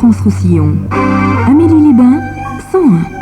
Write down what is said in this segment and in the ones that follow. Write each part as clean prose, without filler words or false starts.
France-Roussillon. Amélie-les-Bains, 101.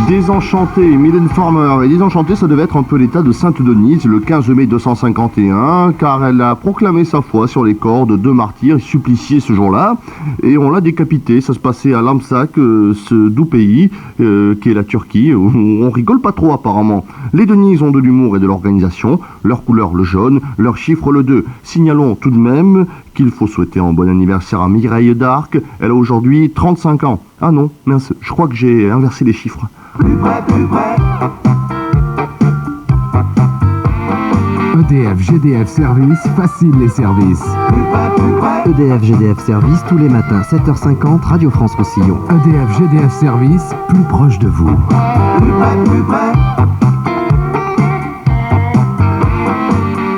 Désenchanté, Mylène Farmer. Et Désenchanté, ça devait être un peu l'état de Sainte-Denise le 15 mai 251, car elle a proclamé sa foi sur les corps de deux martyrs suppliciés ce jour-là, et on l'a décapité. Ça se passait à Lamsak, ce doux pays, qui est la Turquie, où on rigole pas trop apparemment. Les Denises ont de l'humour et de l'organisation, leur couleur le jaune, leur chiffre le 2. Signalons tout de même qu'il faut souhaiter un bon anniversaire à Mireille d'Arc. Elle a aujourd'hui 35 ans. Ah non, mince, je crois que j'ai inversé les chiffres. EDF GDF Service, facile les services. EDF GDF Service, tous les matins, 7h50, Radio France Roussillon. EDF GDF Service, plus proche de vous.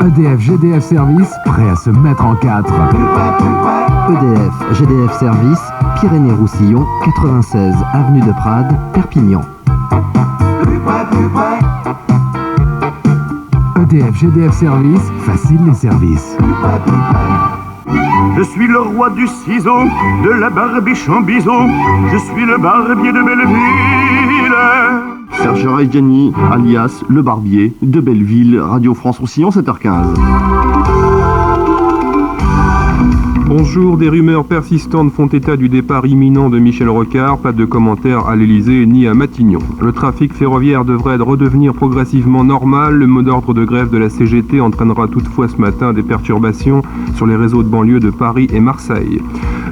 EDF GDF Service, prêt à se mettre en 4. EDF GDF Service, Pyrénées-Roussillon, 96 avenue de Prades, Perpignan. EDF GDF Service, facile les services. Je suis le roi du ciseau, de la barbiche en biseau. Je suis le barbier de Belleville. Serge Reggiani, alias Le Barbier de Belleville, Radio France Roussillon, 7h15. Bonjour, des rumeurs persistantes font état du départ imminent de Michel Rocard, pas de commentaires à l'Elysée ni à Matignon. Le trafic ferroviaire devrait redevenir progressivement normal, le mot d'ordre de grève de la CGT entraînera toutefois ce matin des perturbations sur les réseaux de banlieue de Paris et Marseille.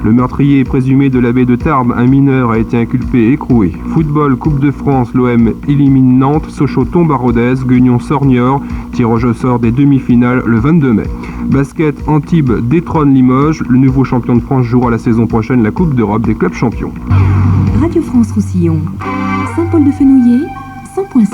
Le meurtrier présumé de la baie de Tarbes, un mineur, a été inculpé et écroué. Football, Coupe de France, l'OM élimine Nantes, Sochaux tombe à Rodez, Guignon sort Niort, tirage au sort des demi-finales le 22 mai. Basket, Antibes détrône Limoges, le nouveau champion de France jouera la saison prochaine la Coupe d'Europe des clubs champions. Radio France Roussillon. Saint-Paul-de-Fenouillet, 100.6.